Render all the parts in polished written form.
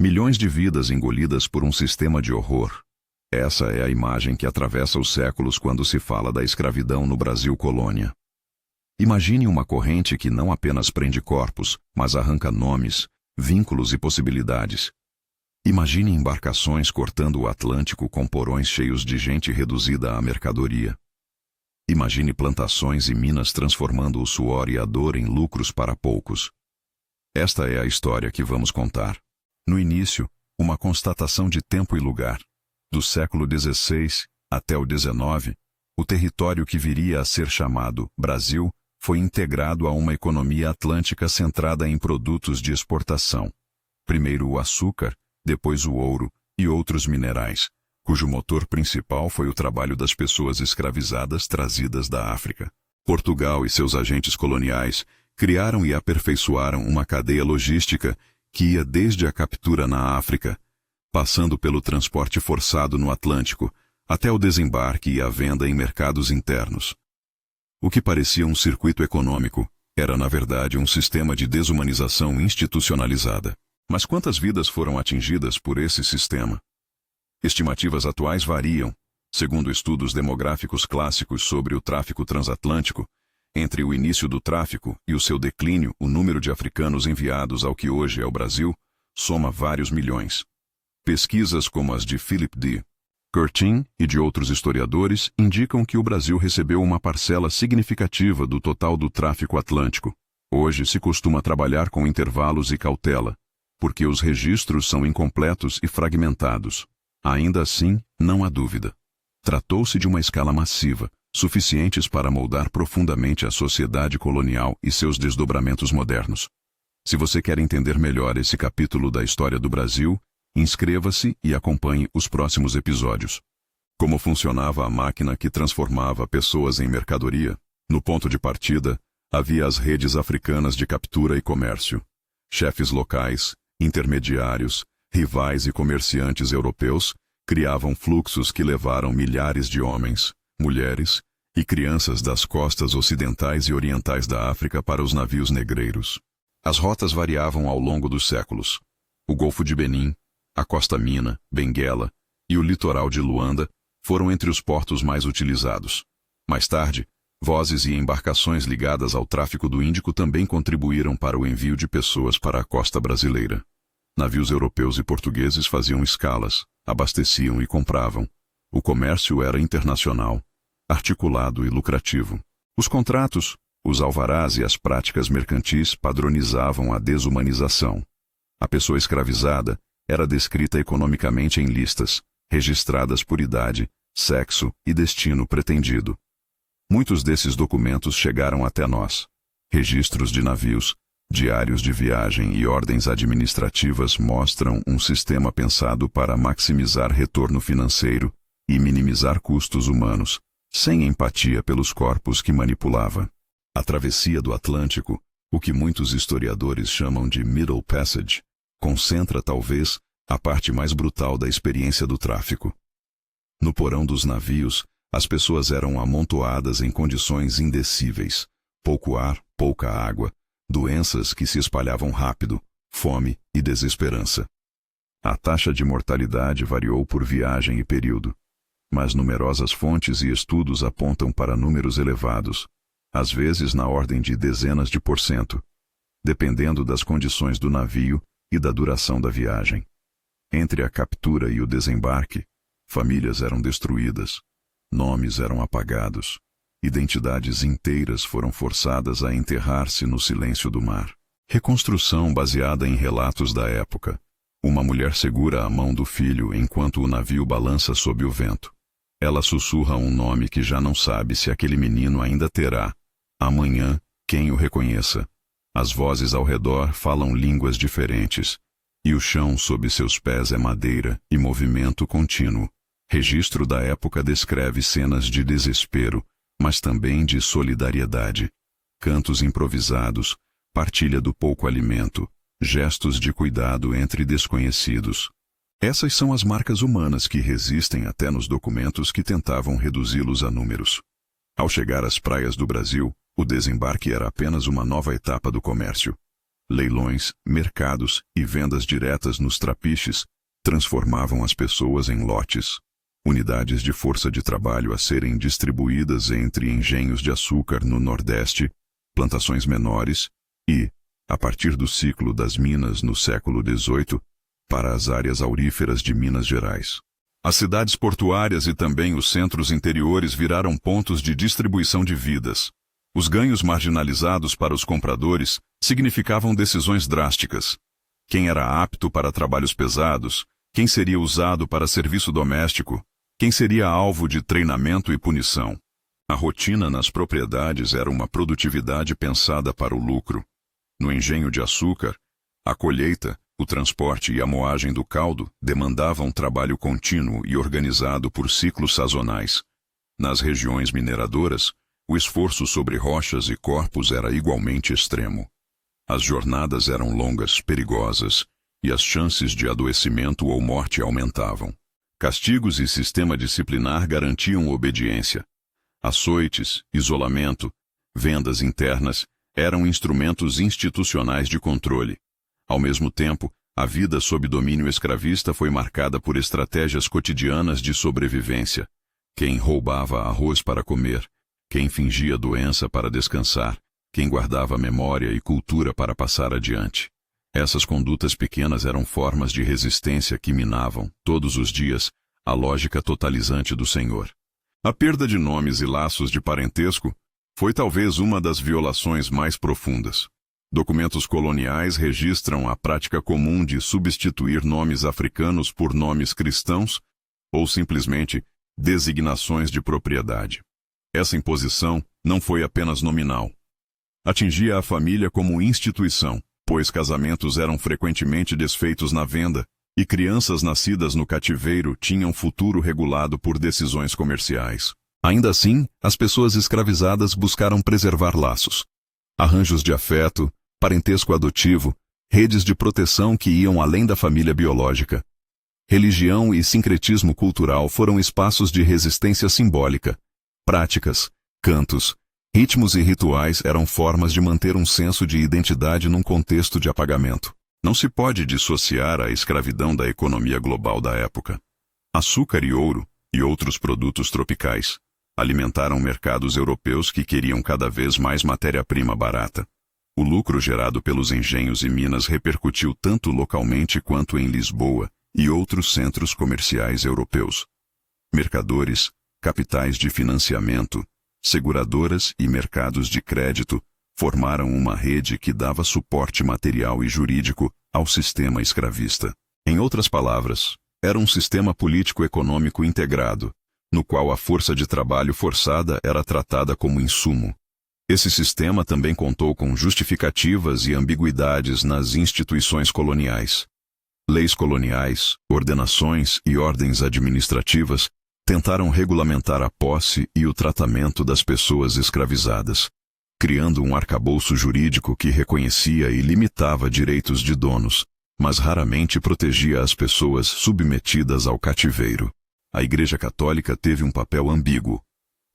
Milhões de vidas engolidas por um sistema de horror. Essa é a imagem que atravessa os séculos quando se fala da escravidão no Brasil colônia. Imagine uma corrente que não apenas prende corpos, mas arranca nomes, vínculos e possibilidades. Imagine embarcações cortando o Atlântico com porões cheios de gente reduzida à mercadoria. Imagine plantações e minas transformando o suor e a dor em lucros para poucos. Esta é a história que vamos contar. No início, uma constatação de tempo e lugar. Do século XVI até o XIX, o território que viria a ser chamado Brasil foi integrado a uma economia atlântica centrada em produtos de exportação. Primeiro o açúcar, depois o ouro e outros minerais, cujo motor principal foi o trabalho das pessoas escravizadas trazidas da África. Portugal e seus agentes coloniais criaram e aperfeiçoaram uma cadeia logística que ia desde a captura na África, passando pelo transporte forçado no Atlântico, até o desembarque e a venda em mercados internos. O que parecia um circuito econômico era, na verdade, um sistema de desumanização institucionalizada. Mas quantas vidas foram atingidas por esse sistema? Estimativas atuais variam. Segundo estudos demográficos clássicos sobre o tráfico transatlântico, entre o início do tráfico e o seu declínio, o número de africanos enviados ao que hoje é o Brasil soma vários milhões. Pesquisas como as de Philip D. Curtin e de outros historiadores indicam que o Brasil recebeu uma parcela significativa do total do tráfico atlântico. Hoje se costuma trabalhar com intervalos e cautela, porque os registros são incompletos e fragmentados. Ainda assim, não há dúvida. Tratou-se de uma escala massiva, suficientes para moldar profundamente a sociedade colonial e seus desdobramentos modernos. Se você quer entender melhor esse capítulo da história do Brasil, inscreva-se e acompanhe os próximos episódios. Como funcionava a máquina que transformava pessoas em mercadoria? No ponto de partida, havia as redes africanas de captura e comércio. Chefes locais, intermediários, rivais e comerciantes europeus criavam fluxos que levaram milhares de homens, mulheres e crianças das costas ocidentais e orientais da África para os navios negreiros. As rotas variavam ao longo dos séculos. O Golfo de Benin, a Costa Mina, Benguela e o litoral de Luanda foram entre os portos mais utilizados. Mais tarde, vozes e embarcações ligadas ao tráfico do Índico também contribuíram para o envio de pessoas para a costa brasileira. Navios europeus e portugueses faziam escalas, abasteciam e compravam. O comércio era internacional, articulado e lucrativo. Os contratos, os alvarás e as práticas mercantis padronizavam a desumanização. A pessoa escravizada era descrita economicamente em listas, registradas por idade, sexo e destino pretendido. Muitos desses documentos chegaram até nós. Registros de navios, diários de viagem e ordens administrativas mostram um sistema pensado para maximizar retorno financeiro e minimizar custos humanos, sem empatia pelos corpos que manipulava. A travessia do Atlântico, o que muitos historiadores chamam de Middle Passage, concentra talvez a parte mais brutal da experiência do tráfico. No porão dos navios, as pessoas eram amontoadas em condições indecíveis, pouco ar, pouca água, doenças que se espalhavam rápido, fome e desesperança. A taxa de mortalidade variou por viagem e período, mas numerosas fontes e estudos apontam para números elevados, às vezes na ordem de dezenas de %, dependendo das condições do navio e da duração da viagem. Entre a captura e o desembarque, famílias eram destruídas, nomes eram apagados, identidades inteiras foram forçadas a enterrar-se no silêncio do mar. Reconstrução baseada em relatos da época. Uma mulher segura a mão do filho enquanto o navio balança sob o vento. Ela sussurra um nome que já não sabe se aquele menino ainda terá, amanhã, quem o reconheça. As vozes ao redor falam línguas diferentes, e o chão sob seus pés é madeira e movimento contínuo. Registro da época descreve cenas de desespero, mas também de solidariedade. Cantos improvisados, partilha do pouco alimento, gestos de cuidado entre desconhecidos. Essas são as marcas humanas que resistem até nos documentos que tentavam reduzi-los a números. Ao chegar às praias do Brasil, o desembarque era apenas uma nova etapa do comércio. Leilões, mercados e vendas diretas nos trapiches transformavam as pessoas em lotes, unidades de força de trabalho a serem distribuídas entre engenhos de açúcar no Nordeste, plantações menores e, a partir do ciclo das minas no século XVIII, para as áreas auríferas de Minas Gerais. As cidades portuárias e também os centros interiores viraram pontos de distribuição de vidas. Os ganhos marginalizados para os compradores significavam decisões drásticas. Quem era apto para trabalhos pesados, quem seria usado para serviço doméstico, quem seria alvo de treinamento e punição. A rotina nas propriedades era uma produtividade pensada para o lucro. No engenho de açúcar, a colheita, o transporte e a moagem do caldo demandavam trabalho contínuo e organizado por ciclos sazonais. Nas regiões mineradoras, o esforço sobre rochas e corpos era igualmente extremo. As jornadas eram longas, perigosas, e as chances de adoecimento ou morte aumentavam. Castigos e sistema disciplinar garantiam obediência. Açoites, isolamento, vendas internas eram instrumentos institucionais de controle. Ao mesmo tempo, a vida sob domínio escravista foi marcada por estratégias cotidianas de sobrevivência. Quem roubava arroz para comer, quem fingia doença para descansar, quem guardava memória e cultura para passar adiante. Essas condutas pequenas eram formas de resistência que minavam, todos os dias, a lógica totalizante do Senhor. A perda de nomes e laços de parentesco foi talvez uma das violações mais profundas. Documentos coloniais registram a prática comum de substituir nomes africanos por nomes cristãos ou simplesmente designações de propriedade. Essa imposição não foi apenas nominal. Atingia a família como instituição, pois casamentos eram frequentemente desfeitos na venda e crianças nascidas no cativeiro tinham futuro regulado por decisões comerciais. Ainda assim, as pessoas escravizadas buscaram preservar laços. Arranjos de afeto, parentesco adotivo, redes de proteção que iam além da família biológica. Religião e sincretismo cultural foram espaços de resistência simbólica. Práticas, cantos, ritmos e rituais eram formas de manter um senso de identidade num contexto de apagamento. Não se pode dissociar a escravidão da economia global da época. Açúcar e ouro, e outros produtos tropicais, alimentaram mercados europeus que queriam cada vez mais matéria-prima barata. O lucro gerado pelos engenhos e minas repercutiu tanto localmente quanto em Lisboa e outros centros comerciais europeus. Mercadores, capitais de financiamento, seguradoras e mercados de crédito formaram uma rede que dava suporte material e jurídico ao sistema escravista. Em outras palavras, era um sistema político-econômico integrado, no qual a força de trabalho forçada era tratada como insumo. Esse sistema também contou com justificativas e ambiguidades nas instituições coloniais. Leis coloniais, ordenações e ordens administrativas tentaram regulamentar a posse e o tratamento das pessoas escravizadas, criando um arcabouço jurídico que reconhecia e limitava direitos de donos, mas raramente protegia as pessoas submetidas ao cativeiro. A Igreja Católica teve um papel ambíguo.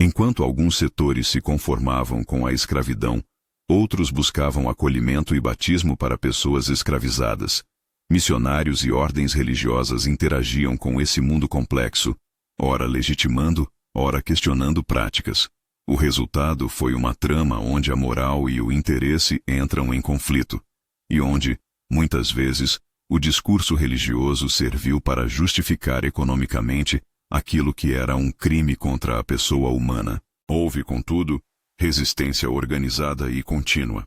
Enquanto alguns setores se conformavam com a escravidão, outros buscavam acolhimento e batismo para pessoas escravizadas. Missionários e ordens religiosas interagiam com esse mundo complexo, ora legitimando, ora questionando práticas. O resultado foi uma trama onde a moral e o interesse entram em conflito, e onde, muitas vezes, o discurso religioso serviu para justificar economicamente aquilo que era um crime contra a pessoa humana. Houve, contudo, resistência organizada e contínua.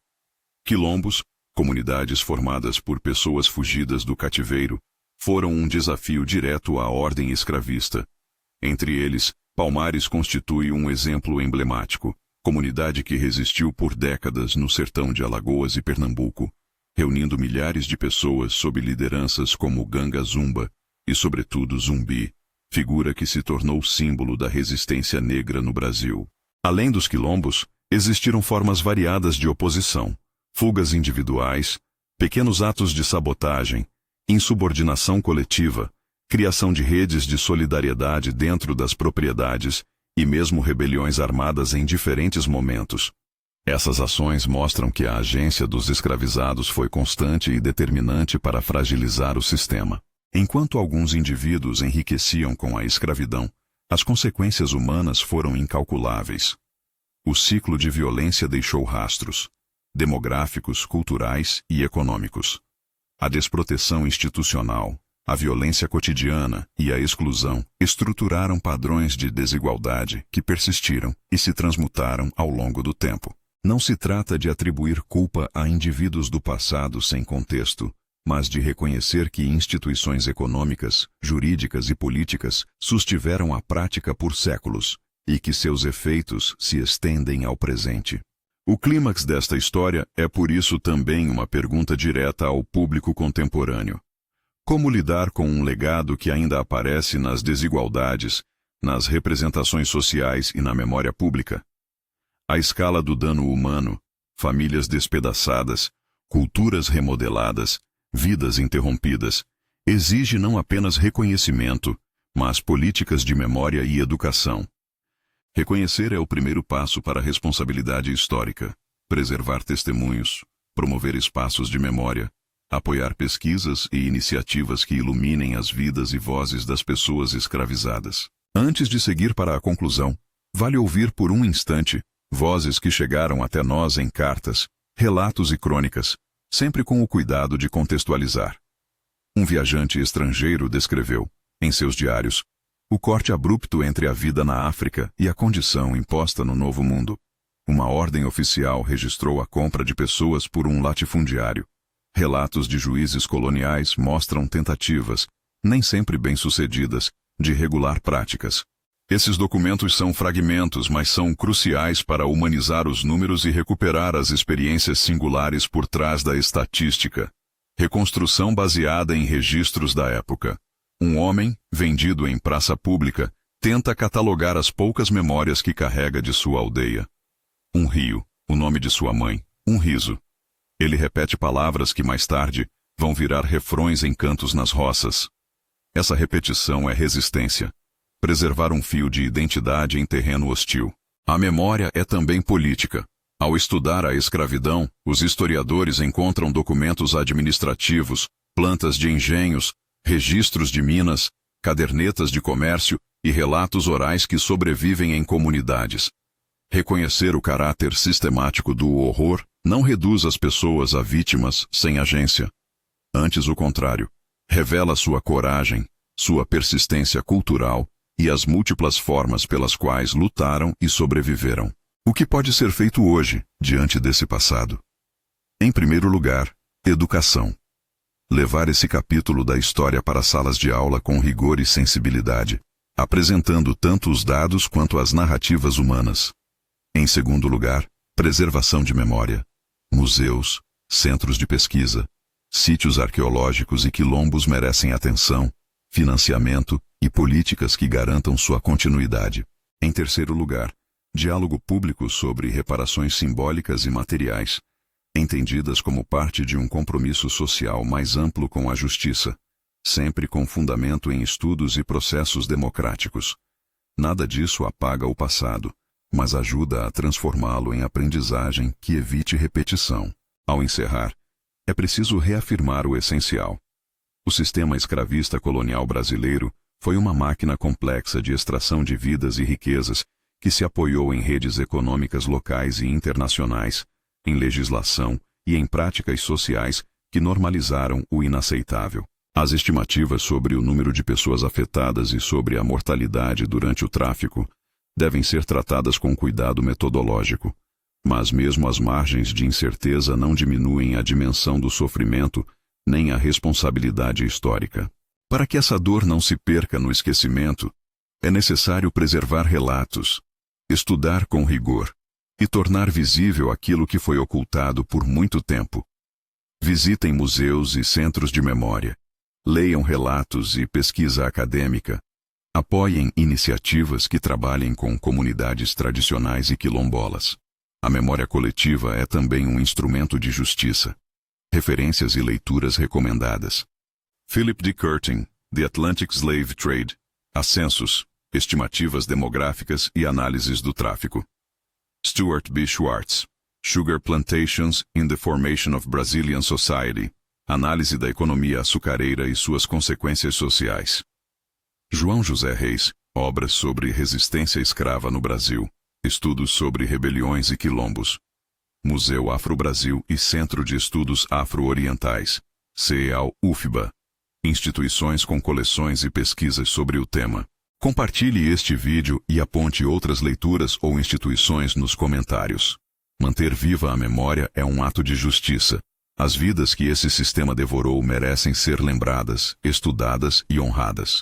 Quilombos, comunidades formadas por pessoas fugidas do cativeiro, foram um desafio direto à ordem escravista. Entre eles, Palmares constitui um exemplo emblemático, comunidade que resistiu por décadas no sertão de Alagoas e Pernambuco, reunindo milhares de pessoas sob lideranças como Ganga Zumba e, sobretudo, Zumbi, figura que se tornou símbolo da resistência negra no Brasil. Além dos quilombos, existiram formas variadas de oposição, fugas individuais, pequenos atos de sabotagem, insubordinação coletiva, criação de redes de solidariedade dentro das propriedades e mesmo rebeliões armadas em diferentes momentos. Essas ações mostram que a agência dos escravizados foi constante e determinante para fragilizar o sistema. Enquanto alguns indivíduos enriqueciam com a escravidão, as consequências humanas foram incalculáveis. O ciclo de violência deixou rastros demográficos, culturais e econômicos. A desproteção institucional, a violência cotidiana e a exclusão estruturaram padrões de desigualdade que persistiram e se transmutaram ao longo do tempo. Não se trata de atribuir culpa a indivíduos do passado sem contexto, mas de reconhecer que instituições econômicas, jurídicas e políticas sustiveram a prática por séculos e que seus efeitos se estendem ao presente. O clímax desta história é por isso também uma pergunta direta ao público contemporâneo. Como lidar com um legado que ainda aparece nas desigualdades, nas representações sociais e na memória pública? A escala do dano humano, famílias despedaçadas, culturas remodeladas, vidas interrompidas, exige não apenas reconhecimento, mas políticas de memória e educação. Reconhecer é o primeiro passo para a responsabilidade histórica, preservar testemunhos, promover espaços de memória, apoiar pesquisas e iniciativas que iluminem as vidas e vozes das pessoas escravizadas. Antes de seguir para a conclusão, vale ouvir por um instante vozes que chegaram até nós em cartas, relatos e crônicas, sempre com o cuidado de contextualizar. Um viajante estrangeiro descreveu, em seus diários, o corte abrupto entre a vida na África e a condição imposta no Novo Mundo. Uma ordem oficial registrou a compra de pessoas por um latifundiário. Relatos de juízes coloniais mostram tentativas, nem sempre bem-sucedidas, de regular práticas. Esses documentos são fragmentos, mas são cruciais para humanizar os números e recuperar as experiências singulares por trás da estatística. Reconstrução baseada em registros da época. Um homem, vendido em praça pública, tenta catalogar as poucas memórias que carrega de sua aldeia. Um rio, o nome de sua mãe, um riso. Ele repete palavras que mais tarde vão virar refrões em cantos nas roças. Essa repetição é resistência. Preservar um fio de identidade em terreno hostil. A memória é também política. Ao estudar a escravidão, os historiadores encontram documentos administrativos, plantas de engenhos, registros de minas, cadernetas de comércio e relatos orais que sobrevivem em comunidades. Reconhecer o caráter sistemático do horror não reduz as pessoas a vítimas sem agência. Antes, o contrário, revela sua coragem, sua persistência cultural e as múltiplas formas pelas quais lutaram e sobreviveram. O que pode ser feito hoje, diante desse passado? Em primeiro lugar, educação. Levar esse capítulo da história para salas de aula com rigor e sensibilidade, apresentando tanto os dados quanto as narrativas humanas. Em segundo lugar, preservação de memória. Museus, centros de pesquisa, sítios arqueológicos e quilombos merecem atenção, financiamento e políticas que garantam sua continuidade. Em terceiro lugar, diálogo público sobre reparações simbólicas e materiais, entendidas como parte de um compromisso social mais amplo com a justiça, sempre com fundamento em estudos e processos democráticos. Nada disso apaga o passado, mas ajuda a transformá-lo em aprendizagem que evite repetição. Ao encerrar, é preciso reafirmar o essencial. O sistema escravista colonial brasileiro foi uma máquina complexa de extração de vidas e riquezas que se apoiou em redes econômicas locais e internacionais, em legislação e em práticas sociais que normalizaram o inaceitável. As estimativas sobre o número de pessoas afetadas e sobre a mortalidade durante o tráfico devem ser tratadas com cuidado metodológico, mas mesmo as margens de incerteza não diminuem a dimensão do sofrimento nem a responsabilidade histórica. Para que essa dor não se perca no esquecimento, é necessário preservar relatos, estudar com rigor e tornar visível aquilo que foi ocultado por muito tempo. Visitem museus e centros de memória, leiam relatos e pesquisa acadêmica, apoiem iniciativas que trabalhem com comunidades tradicionais e quilombolas. A memória coletiva é também um instrumento de justiça. Referências e leituras recomendadas. Philip D. Curtin, The Atlantic Slave Trade, Ascensos, Estimativas Demográficas e Análises do Tráfico. Stuart B. Schwartz, Sugar Plantations in the Formation of Brazilian Society. Análise da economia açucareira e suas consequências sociais. João José Reis, obras sobre resistência escrava no Brasil. Estudos sobre rebeliões e quilombos. Museu Afro-Brasil e Centro de Estudos Afro-Orientais, CEAL-UFBA. Instituições com coleções e pesquisas sobre o tema. Compartilhe este vídeo e aponte outras leituras ou instituições nos comentários. Manter viva a memória é um ato de justiça. As vidas que esse sistema devorou merecem ser lembradas, estudadas e honradas.